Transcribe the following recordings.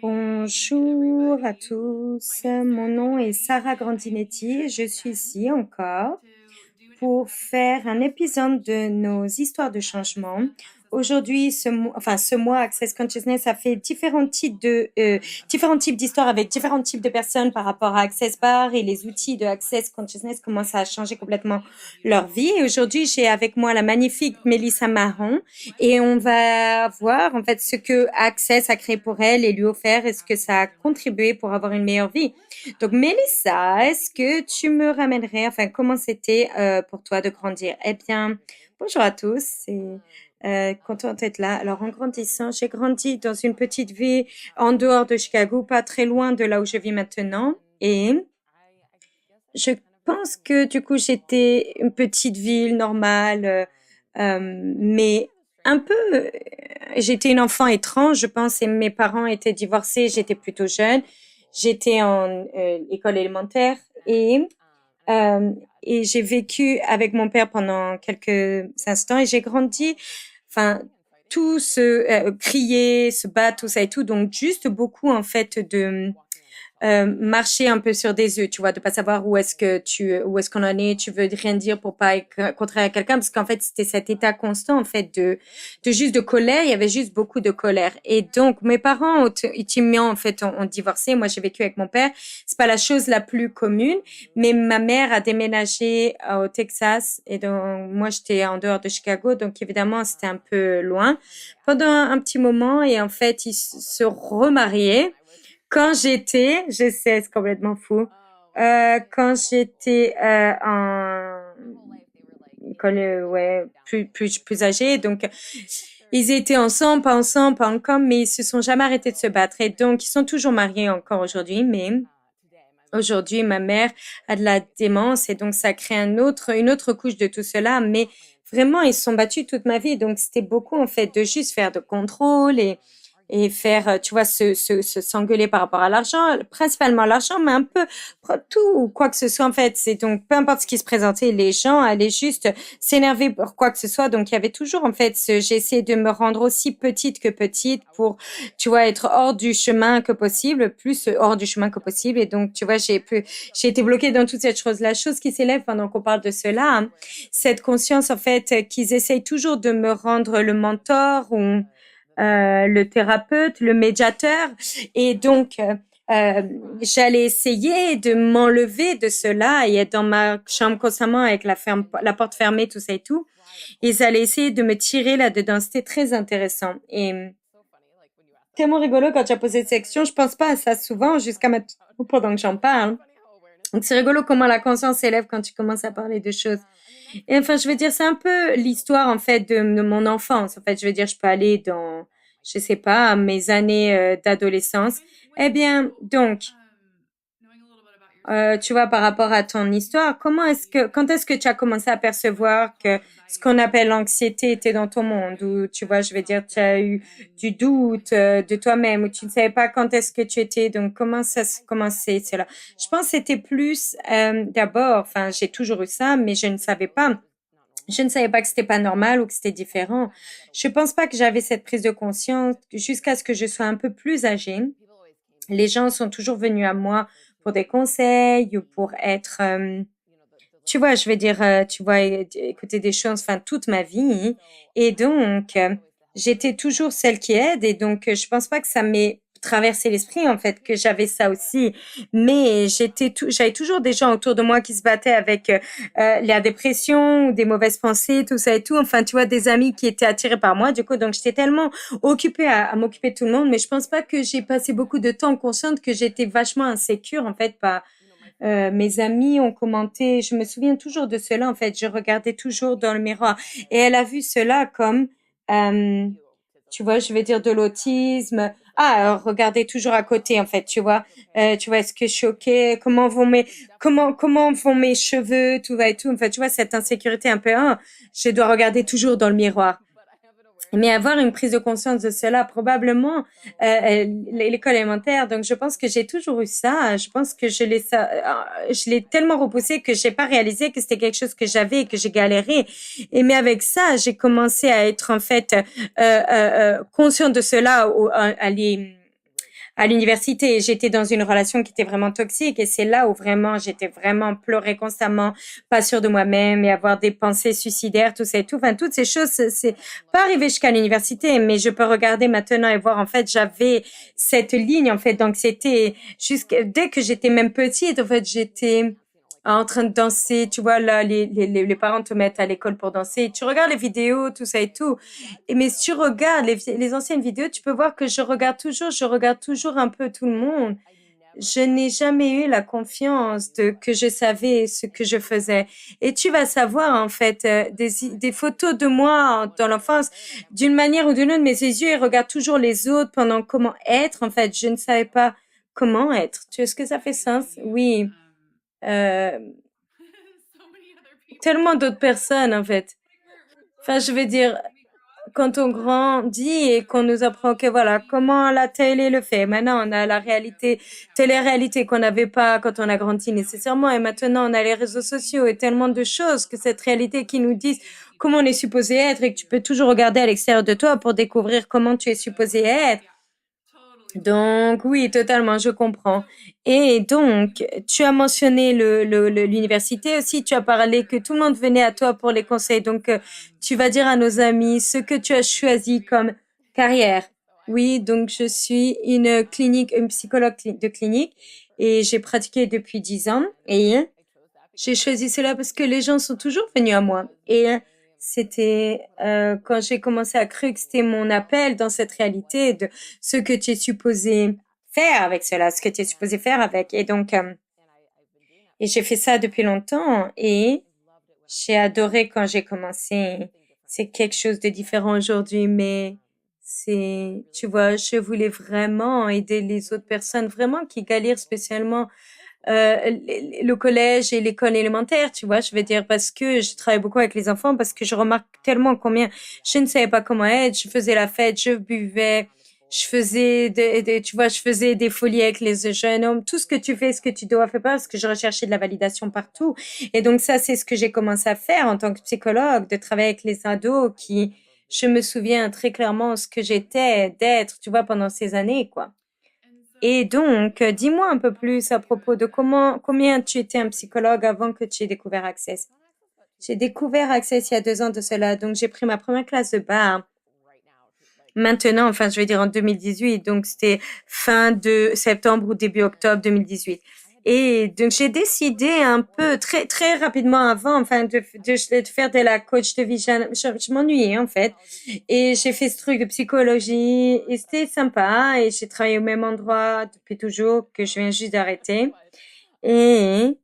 Bonjour à tous, mon nom est Sarah Grandinetti. Je suis ici encore pour faire un épisode de nos histoires de changement. Aujourd'hui, ce mois Access Consciousness a fait différents types d'histoires avec différents types de personnes par rapport à Access Bar et les outils de Access Consciousness, comment ça a changé complètement leur vie. Et aujourd'hui, j'ai avec moi la magnifique Mélissa Marron et on va voir en fait ce que Access a créé pour elle et lui offert et ce que ça a contribué pour avoir une meilleure vie. Donc, Mélissa, est-ce que tu me ramènerais, enfin, comment c'était pour toi de grandir? Eh bien, bonjour à tous et contente d'être là. Alors, en grandissant, j'ai grandi dans une petite ville en dehors de Chicago, pas très loin de là où je vis maintenant. Et je pense que du coup, j'étais une petite ville normale, mais un peu, j'étais une enfant étrange, je pense, et mes parents étaient divorcés, j'étais plutôt jeune. J'étais en école élémentaire euh, et j'ai vécu avec mon père pendant quelques instants et j'ai grandi, enfin, tout se crier, se battre, tout ça et tout. Donc, juste beaucoup, en fait, de marcher un peu sur des œufs, tu vois, de pas savoir où est-ce qu'on en est, tu veux rien dire pour pas être contraire à quelqu'un, parce qu'en fait, c'était cet état constant, en fait, de juste de colère, il y avait juste beaucoup de colère. Et donc, mes parents, ultimement, en fait, ont divorcé. Moi, j'ai vécu avec mon père. C'est pas la chose la plus commune, mais ma mère a déménagé au Texas et donc, moi, j'étais en dehors de Chicago, donc évidemment, c'était un peu loin pendant un petit moment et en fait, ils se remariaient quand je sais, c'est complètement fou. Quand j'étais en école, ouais, plus âgée, donc ils étaient ensemble, pas encore, mais ils se sont jamais arrêtés de se battre. Et donc, ils sont toujours mariés encore aujourd'hui, mais aujourd'hui, ma mère a de la démence et donc ça crée une autre couche de tout cela. Mais vraiment, ils se sont battus toute ma vie. Donc, c'était beaucoup, en fait, de juste faire de contrôle et faire, tu vois, s'engueuler par rapport à l'argent, principalement l'argent, mais un peu tout ou quoi que ce soit, en fait. C'est donc, peu importe ce qui se présentait, les gens allaient juste s'énerver pour quoi que ce soit. Donc, il y avait toujours, en fait, j'ai essayé de me rendre aussi petite que petite pour, tu vois, être hors du chemin que possible, plus hors du chemin que possible. Et donc, tu vois, j'ai été bloquée dans toute cette chose. La chose qui s'élève pendant qu'on parle de cela, hein, cette conscience, en fait, qu'ils essayent toujours de me rendre le mentor ou le thérapeute, le médiateur. Et donc, euh, j'allais essayer de m'enlever de cela et être dans ma chambre constamment avec la porte fermée, tout ça et tout. Ils allaient essayer de me tirer là-dedans. C'était très intéressant. Et tellement rigolo quand tu as posé cette section. Je pense pas à ça souvent jusqu'à maintenant pendant que j'en parle. Donc, c'est rigolo comment la conscience s'élève quand tu commences à parler de choses. Et enfin, je veux dire, c'est un peu l'histoire, en fait, de mon enfance. En fait, je veux dire, je peux aller dans, je sais pas, mes années d'adolescence. Eh bien, donc, tu vois, par rapport à ton histoire, quand est-ce que tu as commencé à percevoir que ce qu'on appelle l'anxiété était dans ton monde, ou tu vois, je veux dire, tu as eu du doute de toi-même, ou tu ne savais pas quand est-ce que tu étais, donc comment c'est cela? Je pense que c'était plus d'abord, enfin, j'ai toujours eu ça, mais je ne savais pas. Je ne savais pas que c'était pas normal ou que c'était différent. Je pense pas que j'avais cette prise de conscience jusqu'à ce que je sois un peu plus âgée. Les gens sont toujours venus à moi pour des conseils ou pour être, tu vois, je vais dire, tu vois, écouter des choses, enfin, toute ma vie. Et donc, j'étais toujours celle qui aide. Et donc, je pense pas que ça m'ait traversé l'esprit, en fait, que j'avais ça aussi. Mais j'avais toujours des gens autour de moi qui se battaient avec la dépression ou des mauvaises pensées, tout ça et tout. Enfin, tu vois, des amis qui étaient attirés par moi. Du coup, donc, j'étais tellement occupée à m'occuper de tout le monde. Mais je pense pas que j'ai passé beaucoup de temps consciente que j'étais vachement insécure, en fait, par mes amis ont commenté, je me souviens toujours de cela en fait, je regardais toujours dans le miroir et elle a vu cela comme, euh, tu vois, je vais dire de l'autisme. Ah, regardez toujours à côté en fait, tu vois, est-ce que je suis ok, comment vont mes cheveux, tout va et tout. En fait, tu vois cette insécurité un peu, ah, je dois regarder toujours dans le miroir. Mais avoir une prise de conscience de cela, probablement l'école élémentaire. Donc, je pense que j'ai toujours eu ça. Je pense que je l'ai tellement repoussé que j'ai pas réalisé que c'était quelque chose que j'avais et que j'ai galéré. Et mais avec ça, j'ai commencé à être en fait consciente de cela, à l'université. J'étais dans une relation qui était vraiment toxique et c'est là où vraiment j'étais vraiment pleurer constamment, pas sûre de moi-même et avoir des pensées suicidaires, tout ça et tout. Enfin, toutes ces choses, c'est pas arrivé jusqu'à l'université, mais je peux regarder maintenant et voir en fait j'avais cette ligne en fait d'anxiété jusqu'à dès que j'étais même petite. En fait, j'étais en train de danser, tu vois, là, les parents te mettent à l'école pour danser, tu regardes les vidéos, tout ça et tout. Et, mais si tu regardes les anciennes vidéos, tu peux voir que je regarde toujours un peu tout le monde. Je n'ai jamais eu la confiance que je savais ce que je faisais. Et tu vas savoir, en fait, des photos de moi dans l'enfance, d'une manière ou d'une autre, mes yeux, ils regardent toujours les autres pendant comment être. En fait, je ne savais pas comment être. Tu Est-ce que ça fait sens? Oui. Euh, tellement d'autres personnes, en fait. Enfin, je veux dire, quand on grandit et qu'on nous apprend que voilà, comment la télé le fait. Maintenant, on a la réalité, télé-réalité qu'on n'avait pas quand on a grandi nécessairement. Et maintenant, on a les réseaux sociaux et tellement de choses que cette réalité qui nous disent comment on est supposé être et que tu peux toujours regarder à l'extérieur de toi pour découvrir comment tu es supposé être. Donc, oui, totalement, je comprends. Et donc, tu as mentionné l'université aussi, tu as parlé que tout le monde venait à toi pour les conseils. Donc, tu vas dire à nos amis ce que tu as choisi comme carrière. Oui, donc je suis une psychologue de clinique et j'ai pratiqué depuis 10 ans et j'ai choisi cela parce que les gens sont toujours venus à moi. Et c'était quand j'ai commencé à croire que c'était mon appel dans cette réalité de ce que tu es supposé faire avec cela, ce que tu es supposé faire avec. Et donc, et j'ai fait ça depuis longtemps et j'ai adoré quand j'ai commencé. C'est quelque chose de différent aujourd'hui, mais tu vois, je voulais vraiment aider les autres personnes, vraiment qui galèrent spécialement le collège et l'école élémentaire, tu vois, je veux dire, parce que je travaille beaucoup avec les enfants, parce que je remarque tellement combien je ne savais pas comment être, je faisais la fête, je buvais, je faisais tu vois, je faisais des folies avec les jeunes hommes, tout ce que tu fais, ce que tu dois faire pas, parce que je recherchais de la validation partout. Et donc ça, c'est ce que j'ai commencé à faire en tant que psychologue, de travailler avec les ados je me souviens très clairement ce que j'étais d'être, tu vois, pendant ces années, quoi. Et donc, dis-moi un peu plus à propos de combien tu étais un psychologue avant que tu aies découvert Access. J'ai découvert Access il y a 2 ans de cela, donc j'ai pris ma première classe de barre. Maintenant, enfin, je vais dire en 2018, donc c'était fin de septembre ou début octobre 2018. Et donc, j'ai décidé un peu très, très rapidement avant, enfin, de faire de la coach de vie. Je m'ennuyais, en fait. Et j'ai fait ce truc de psychologie et c'était sympa et j'ai travaillé au même endroit depuis toujours que je viens juste d'arrêter. Et,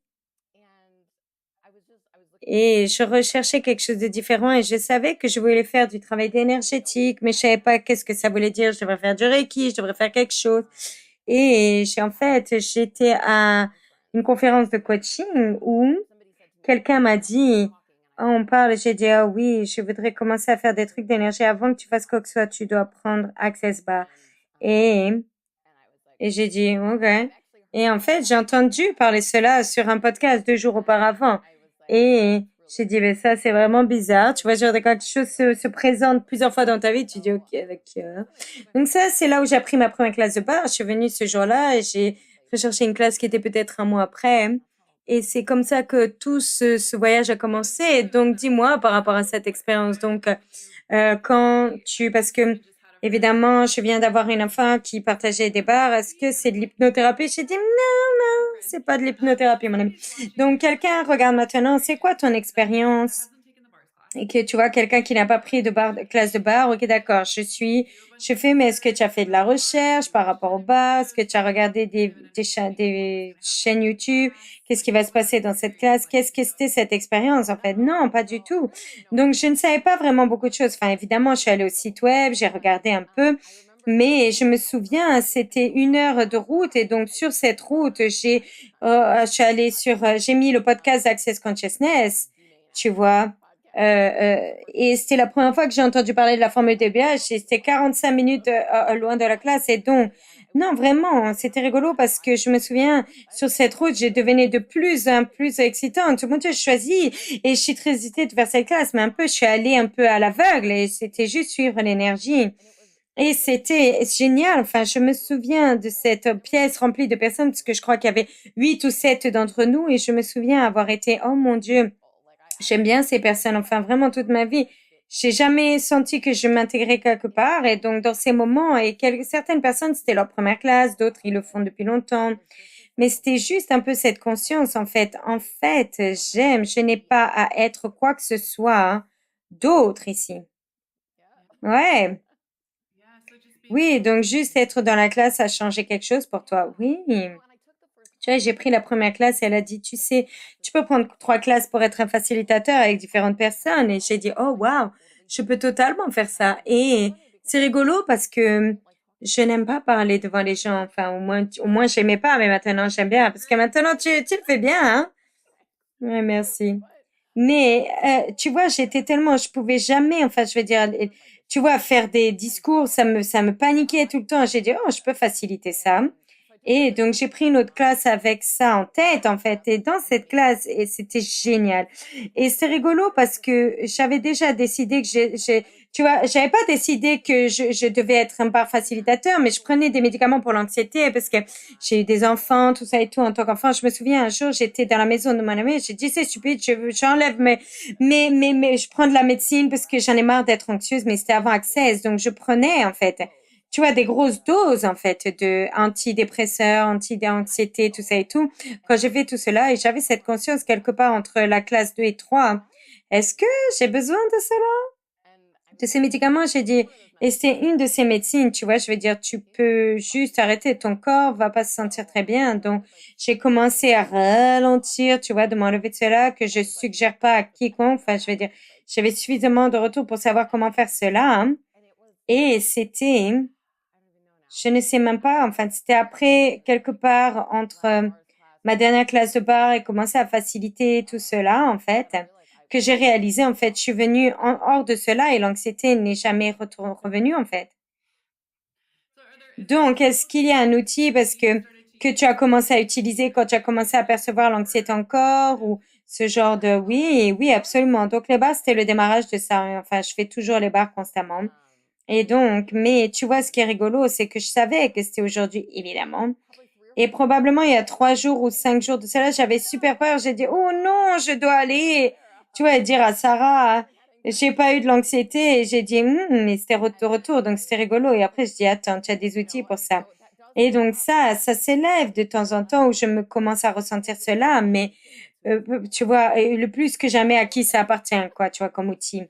et je recherchais quelque chose de différent et je savais que je voulais faire du travail énergétique, mais je savais pas qu'est-ce que ça voulait dire. Je devrais faire du Reiki, je devrais faire quelque chose. Et j'étais à une conférence de coaching où quelqu'un m'a dit, ah, on parle, j'ai dit, ah oui, je voudrais commencer à faire des trucs d'énergie avant que tu fasses quoi que ce soit, tu dois prendre Access Bar. Et, et j'ai dit, ok. Et en fait, j'ai entendu parler cela sur un podcast 2 jours auparavant. Et j'ai dit, mais ça, c'est vraiment bizarre. Tu vois, genre, quand quelque chose se présente plusieurs fois dans ta vie, tu dis, ok, d'accord. Donc ça, c'est là où j'ai appris ma première classe de bar. Je suis venue ce jour-là et j'ai recherché une classe qui était peut-être un mois après. Et c'est comme ça que tout ce voyage a commencé. Donc, dis-moi par rapport à cette expérience. Donc, parce que évidemment, je viens d'avoir une enfant qui partageait des bars. Est-ce que c'est de l'hypnothérapie? J'ai dit non, non, c'est pas de l'hypnothérapie, mon ami. Donc, quelqu'un regarde maintenant. C'est quoi ton expérience? Et que tu vois quelqu'un qui n'a pas pris de classe de bar, ok, d'accord, je fais, mais est-ce que tu as fait de la recherche par rapport au bar? Est-ce que tu as regardé des chaînes YouTube? Qu'est-ce qui va se passer dans cette classe? Qu'est-ce que c'était cette expérience? En fait, non, pas du tout. Donc, je ne savais pas vraiment beaucoup de choses. Enfin, évidemment, je suis allée au site web, j'ai regardé un peu. Mais je me souviens, c'était 1 heure de route et donc sur cette route, j'ai mis le podcast Access Consciousness, tu vois. Et c'était la première fois que j'ai entendu parler de la formule DBH et c'était 45 minutes loin de la classe. Et donc, non, vraiment, c'était rigolo parce que je me souviens, sur cette route, j'ai devenu de plus en plus excitante. Moi, j'ai choisi et je suis très hésitée de faire cette classe, mais un peu, je suis allée un peu à l'aveugle et c'était juste suivre l'énergie. Et c'était génial. Enfin, je me souviens de cette pièce remplie de personnes, parce que je crois qu'il y avait 8 ou 7 d'entre nous, et je me souviens avoir été, oh mon Dieu, j'aime bien ces personnes. Enfin, vraiment toute ma vie, j'ai jamais senti que je m'intégrais quelque part. Et donc, dans ces moments, et certaines personnes, c'était leur première classe, d'autres, ils le font depuis longtemps. Mais c'était juste un peu cette conscience, en fait. En fait, je n'ai pas à être quoi que ce soit d'autre ici. Ouais. Oui, donc juste être dans la classe a changé quelque chose pour toi. Oui. Tu vois, j'ai pris la première classe et elle a dit, tu sais, tu peux prendre 3 classes pour être un facilitateur avec différentes personnes. Et j'ai dit, oh, wow, je peux totalement faire ça. Et c'est rigolo parce que je n'aime pas parler devant les gens. Enfin, au moins, j'aimais pas, mais maintenant, j'aime bien. Parce que maintenant, tu le fais bien, hein? Ouais, merci. Mais tu vois, j'étais tellement, je pouvais jamais, enfin, je veux dire, tu vois, faire des discours, ça me paniquait tout le temps. J'ai dit, oh, je peux faciliter ça. Et donc, j'ai pris une autre classe avec ça en tête, en fait. Et dans cette classe, et c'était génial. Et c'est rigolo parce que j'avais déjà décidé que tu vois, j'avais pas décidé que je devais être un bar facilitateur, mais je prenais des médicaments pour l'anxiété parce que j'ai eu des enfants, tout ça et tout en tant qu'enfant. Je me souviens un jour, j'étais dans la maison de mon ami, j'ai dit, c'est stupide, j'enlève je prends de la médecine parce que j'en ai marre d'être anxieuse, mais c'était avant Access. Donc, je prenais, en fait, tu vois, des grosses doses, en fait, de antidépresseurs, anti-anxiété, tout ça et tout. Quand j'ai fait tout cela, et j'avais cette conscience quelque part entre la classe 2 et 3, est-ce que j'ai besoin de cela? De ces médicaments, j'ai dit, et c'est une de ces médecines, tu vois, je veux dire, tu peux juste arrêter, ton corps va pas se sentir très bien. Donc, j'ai commencé à ralentir, tu vois, de m'enlever de cela, que je suggère pas à quiconque. Enfin, je veux dire, j'avais suffisamment de retour pour savoir comment faire cela, hein. Et c'était, je ne sais même pas, enfin, c'était après, quelque part, entre ma dernière classe de bar et commencer à faciliter tout cela, en fait, que j'ai réalisé, en fait, je suis venue hors de cela et l'anxiété n'est jamais revenue, en fait. Donc, est-ce qu'il y a un outil parce que tu as commencé à utiliser quand tu as commencé à percevoir l'anxiété encore ou ce genre de... Oui, oui, absolument. Donc, les bars, c'était le démarrage de ça. Enfin, je fais toujours les bars constamment. Et donc, mais tu vois, ce qui est rigolo, c'est que je savais que c'était aujourd'hui, évidemment. Et probablement, il y a 3 jours ou 5 jours de cela, j'avais super peur. J'ai dit, oh non, je dois aller, tu vois, dire à Sarah, j'ai pas eu de l'anxiété. Et j'ai dit, mais c'était retour, donc c'était rigolo. Et après, je dis, attends, tu as des outils pour ça. Et donc ça s'élève de temps en temps où je me commence à ressentir cela, mais tu vois, et le plus que jamais à qui ça appartient, quoi, tu vois, comme outil.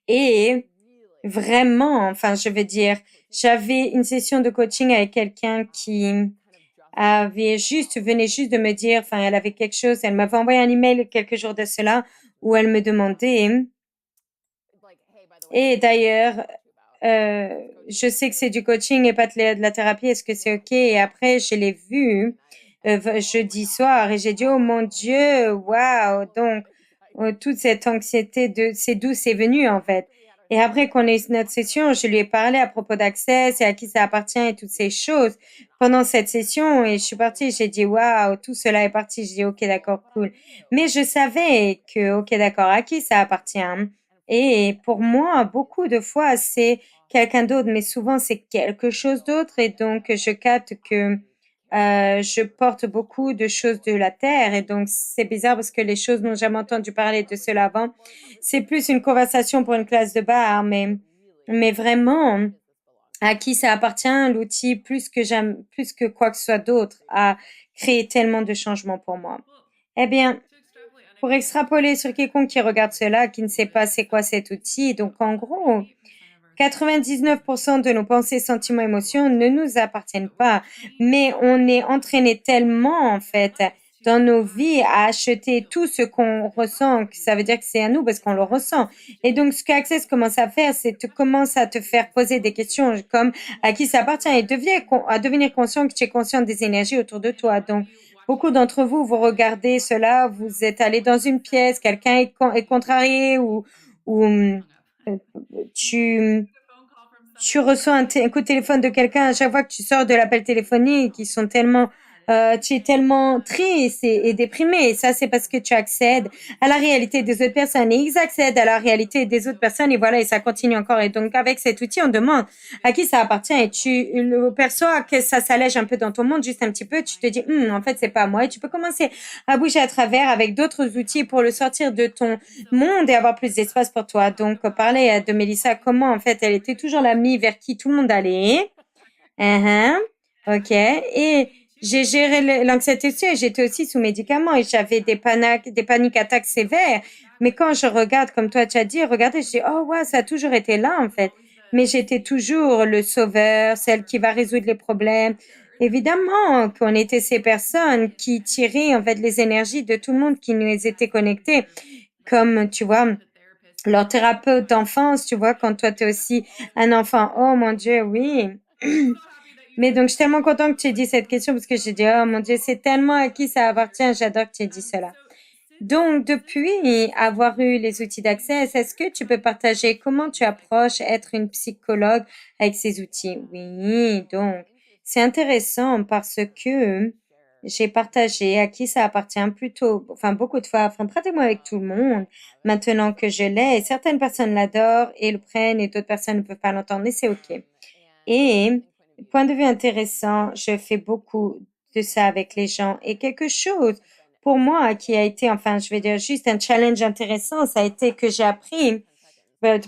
Et vraiment, enfin, je veux dire, j'avais une session de coaching avec quelqu'un qui venait juste de me dire, enfin, elle avait quelque chose, elle m'avait envoyé un email quelques jours de cela où elle me demandait, et d'ailleurs, euh, je sais que c'est du coaching et pas de la thérapie, est-ce que c'est OK? Et après, je l'ai vu jeudi soir et j'ai dit, oh mon Dieu, waouh! Donc, toute cette anxiété c'est d'où c'est venu en fait. Et après qu'on ait eu notre session, je lui ai parlé à propos d'Access et à qui ça appartient et toutes ces choses pendant cette session et je suis partie, j'ai dit, waouh, tout cela est parti. J'ai dit, OK, d'accord, cool. Mais je savais que, OK, d'accord, à qui ça appartient, hein. Et pour moi, beaucoup de fois, c'est quelqu'un d'autre, mais souvent c'est quelque chose d'autre. Et donc, je capte que je porte beaucoup de choses de la terre. Et donc, c'est bizarre parce que les choses n'ont jamais entendu parler de cela avant. C'est plus une conversation pour une classe de bar, mais vraiment, à qui ça appartient, l'outil, plus que jamais, plus que quoi que ce soit d'autre, a créé tellement de changements pour moi. Eh bien, pour extrapoler sur quiconque qui regarde cela, qui ne sait pas c'est quoi cet outil, donc en gros, 99% de nos pensées, sentiments, émotions ne nous appartiennent pas, mais on est entraîné tellement, en fait, dans nos vies à acheter tout ce qu'on ressent, que ça veut dire que c'est à nous parce qu'on le ressent. Et donc, ce qu'Access commence à faire, c'est commence à te faire poser des questions comme à qui ça appartient et à devenir conscient que tu es conscient des énergies autour de toi. Donc, beaucoup d'entre vous, vous regardez cela, vous êtes allé dans une pièce, quelqu'un est contrarié ou tu, tu reçois un coup de téléphone de quelqu'un à chaque fois que tu sors de l'appel téléphonique, qui sont tellement tu es tellement triste et déprimé. Et ça, c'est parce que tu accèdes à la réalité des autres personnes et ils accèdent à la réalité des autres personnes et voilà, et ça continue encore. Et donc, avec cet outil, on demande à qui ça appartient et tu le perçois que ça s'allège un peu dans ton monde, juste un petit peu. Tu te dis, en fait, c'est pas moi. Et tu peux commencer à bouger à travers avec d'autres outils pour le sortir de ton monde et avoir plus d'espace pour toi. Donc, parler de Mélissa, comment en fait elle était toujours l'amie vers qui tout le monde allait. Uhum. Ok. Et j'ai géré l'anxiété aussi. J'étais aussi sous médicaments et j'avais des paniques attaques sévères. Mais quand je regarde, comme toi tu as dit, regardez, je dis, oh ouais, ça a toujours été là en fait. Mais j'étais toujours le sauveur, celle qui va résoudre les problèmes. Évidemment qu'on était ces personnes qui tiraient en fait les énergies de tout le monde qui nous était connecté. Comme tu vois, leur thérapeute d'enfance, tu vois, quand toi tu es aussi un enfant. Oh mon Dieu, oui. Mais donc, je suis tellement contente que tu aies dit cette question parce que j'ai dit, oh mon Dieu, c'est tellement à qui ça appartient. J'adore que tu aies dit cela. Donc, depuis avoir eu les outils d'accès, est-ce que tu peux partager comment tu approches être une psychologue avec ces outils? Oui, donc, c'est intéressant parce que j'ai partagé à qui ça appartient plutôt, enfin, beaucoup de fois, enfin, pratiquement avec tout le monde, maintenant que je l'ai. Et certaines personnes l'adorent et le prennent et d'autres personnes ne peuvent pas l'entendre et c'est OK. Et point de vue intéressant, je fais beaucoup de ça avec les gens. Et quelque chose pour moi qui a été, enfin, je vais dire juste un challenge intéressant, ça a été que j'ai appris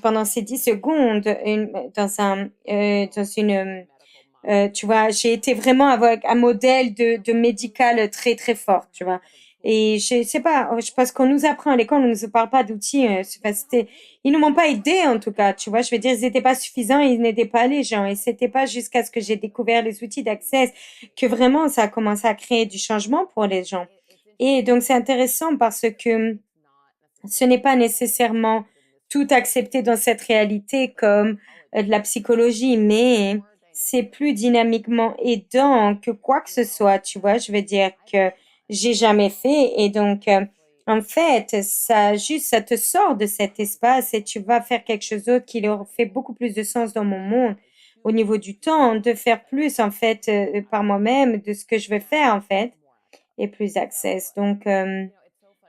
pendant ces 10 secondes dans une, tu vois, j'ai été vraiment avec un modèle de médical très, très fort, tu vois. Et je sais pas, je pense qu'on nous apprend à l'école, on nous parle pas d'outils, ils nous m'ont pas aidé en tout cas, tu vois. Je veux dire, ils n'étaient pas suffisants, ils n'aidaient pas les gens. Et c'était pas jusqu'à ce que j'ai découvert les outils d'accès que vraiment ça a commencé à créer du changement pour les gens. Et donc c'est intéressant parce que ce n'est pas nécessairement tout accepté dans cette réalité comme de la psychologie, mais c'est plus dynamiquement aidant que quoi que ce soit, tu vois. Je veux dire que j'ai jamais fait et donc en fait, ça te sort de cet espace et tu vas faire quelque chose d'autre qui leur fait beaucoup plus de sens dans mon monde au niveau du temps, de faire plus en fait par moi-même de ce que je veux faire en fait et plus access. Donc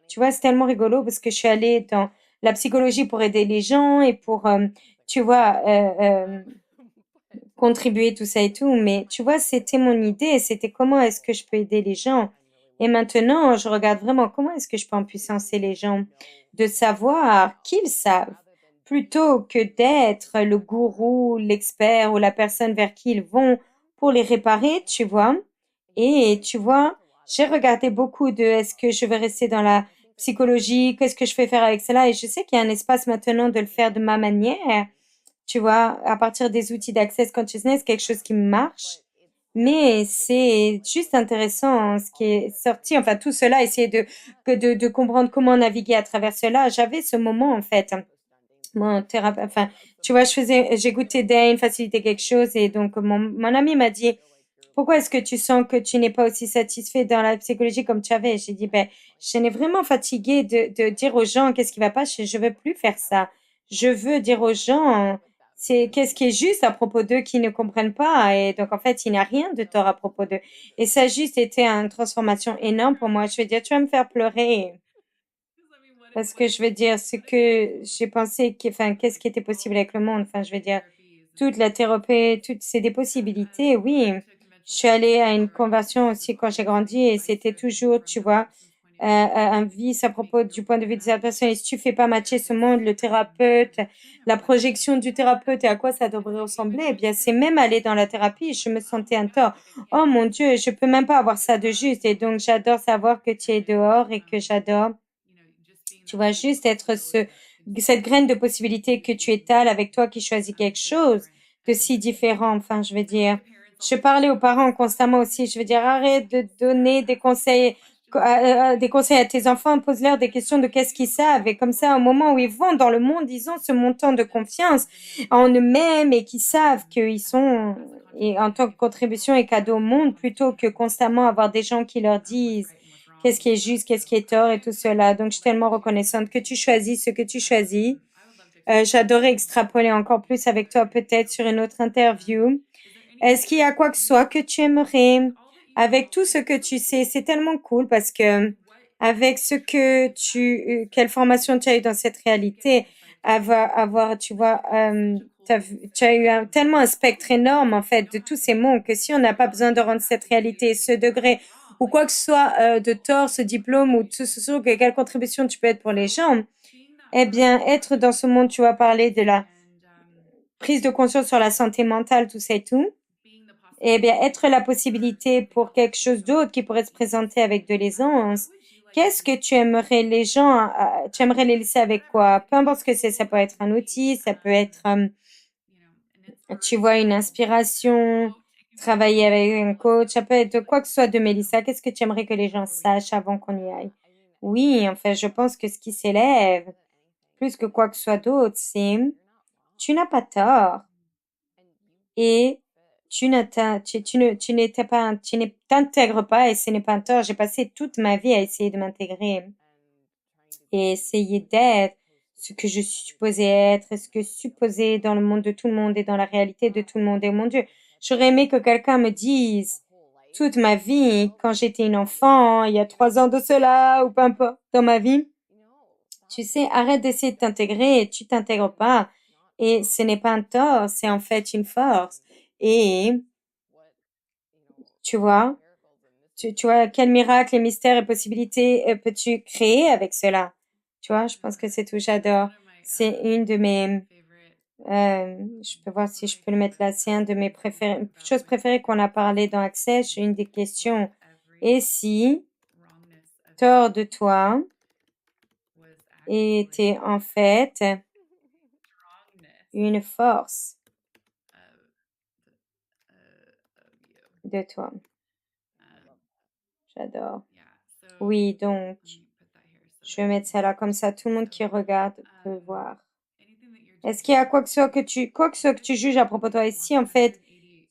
tu vois, c'est tellement rigolo parce que je suis allée dans la psychologie pour aider les gens et pour, tu vois, contribuer tout ça et tout. Mais tu vois, c'était mon idée, c'était comment est-ce que je peux aider les gens. Et maintenant, je regarde vraiment comment est-ce que je peux empuissancer les gens, de savoir qu'ils savent, plutôt que d'être le gourou, l'expert ou la personne vers qui ils vont pour les réparer, tu vois. Et tu vois, j'ai regardé beaucoup de est-ce que je vais rester dans la psychologie, qu'est-ce que je vais faire avec cela. Et je sais qu'il y a un espace maintenant de le faire de ma manière, tu vois, à partir des outils d'Access Consciousness, quelque chose qui marche. Mais c'est juste intéressant ce qui est sorti. Enfin, tout cela, essayer de comprendre comment naviguer à travers cela. J'avais ce moment, en fait. Mon thérapeute, enfin, tu vois, j'écoutais Dane faciliter quelque chose et donc mon ami m'a dit, pourquoi est-ce que tu sens que tu n'es pas aussi satisfait dans la psychologie comme tu avais? J'ai dit, ben, je n'ai vraiment fatigué de dire aux gens qu'est-ce qui va pas. Je veux plus faire ça. Je veux dire aux gens, c'est qu'est-ce qui est juste à propos d'eux qui ne comprennent pas. Et donc, en fait, il n'y a rien de tort à propos d'eux. Et ça a juste été une transformation énorme pour moi. Je veux dire, tu vas me faire pleurer. Parce que je veux dire, ce que j'ai pensé, enfin, qu'est-ce qui était possible avec le monde? Enfin, je veux dire, toute la thérapie, toutes c'est des possibilités, oui. Je suis allée à une conversion aussi quand j'ai grandi et c'était toujours, tu vois, un vice à propos du point de vue de cette personne. Et si tu fais pas matcher ce monde, le thérapeute, la projection du thérapeute et à quoi ça devrait ressembler, eh bien, c'est même aller dans la thérapie. Je me sentais un tort. Oh mon Dieu, je peux même pas avoir ça de juste. Et donc, j'adore savoir que tu es dehors et que j'adore tu vas juste être cette graine de possibilité que tu étales avec toi qui choisis quelque chose de si différent. Enfin, je veux dire, je parlais aux parents constamment aussi. Je veux dire, arrête de donner des conseils à tes enfants. Pose-leur des questions de qu'est-ce qu'ils savent. Et comme ça, au moment où ils vont dans le monde, ils ont ce montant de confiance en eux-mêmes et qui savent qu'ils sont et en tant que contribution et cadeau au monde plutôt que constamment avoir des gens qui leur disent qu'est-ce qui est juste, qu'est-ce qui est tort et tout cela. Donc, je suis tellement reconnaissante que tu choisis ce que tu choisis. J'adorais extrapoler encore plus avec toi, peut-être sur une autre interview. Est-ce qu'il y a quoi que ce soit que tu aimerais avec tout ce que tu sais. C'est tellement cool parce que avec ce que quelle formation tu as eu dans cette réalité, tu vois, tu as eu tellement un spectre énorme en fait de tous ces mondes que si on n'a pas besoin de rendre cette réalité, ce degré ou quoi que ce soit de tort, ce diplôme ou tout ce quelle contribution tu peux être pour les gens, eh bien, être dans ce monde, tu vas parler de la prise de conscience sur la santé mentale, tout ça et tout. Eh bien, être la possibilité pour quelque chose d'autre qui pourrait se présenter avec de l'aisance. Qu'est-ce que tu aimerais les gens, tu aimerais les laisser avec quoi? Peu importe ce que c'est, ça peut être un outil, ça peut être, tu vois, une inspiration, travailler avec un coach, ça peut être quoi que ce soit de Mélissa. Qu'est-ce que tu aimerais que les gens sachent avant qu'on y aille? Oui, en fait, je pense que ce qui s'élève, plus que quoi que ce soit d'autre, c'est tu n'as pas tort et tu n'étais pas, tu ne t'intègres pas et ce n'est pas un tort. J'ai passé toute ma vie à essayer de m'intégrer et essayer d'être ce que je suis supposée être et ce que je suis supposée dans le monde de tout le monde et dans la réalité de tout le monde. Et mon Dieu, j'aurais aimé que quelqu'un me dise toute ma vie, quand j'étais une enfant, il y a 3 ans de cela, ou peu importe, dans ma vie, tu sais, arrête d'essayer de t'intégrer, tu t'intègres pas. Et ce n'est pas un tort, c'est en fait une force. Et tu vois, tu vois, quel miracle et mystère et possibilités peux-tu créer avec cela? Tu vois, je pense que c'est tout, j'adore. C'est une de mes, je peux voir si je peux le mettre là, c'est un de mes choses préférées qu'on a parlé dans Access, une des questions. Et si tort de toi était en fait une force de toi? J'adore. Oui, donc, je vais mettre ça là, comme ça, tout le monde qui regarde peut voir. Est-ce qu'il y a quoi que ce soit que tu juges à propos de toi ici, en fait,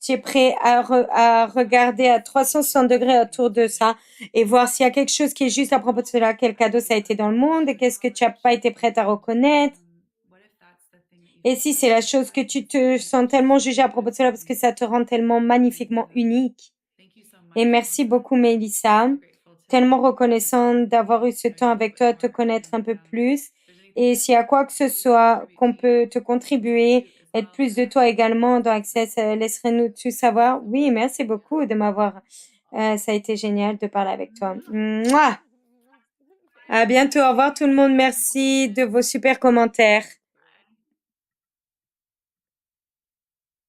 tu es prêt à regarder à 360 degrés autour de ça et voir s'il y a quelque chose qui est juste à propos de cela, quel cadeau ça a été dans le monde et qu'est-ce que tu n'as pas été prête à reconnaître. Et si c'est la chose que tu te sens tellement jugée à propos de cela parce que ça te rend tellement magnifiquement unique. Et merci beaucoup, Mélissa. Tellement reconnaissante d'avoir eu ce temps avec toi, de te connaître un peu plus. Et s'il y a quoi que ce soit qu'on peut te contribuer, être plus de toi également dans Access, laisserai-nous tout savoir. Oui, merci beaucoup de m'avoir. Ça a été génial de parler avec toi. Mouah! À bientôt. Au revoir tout le monde. Merci de vos super commentaires.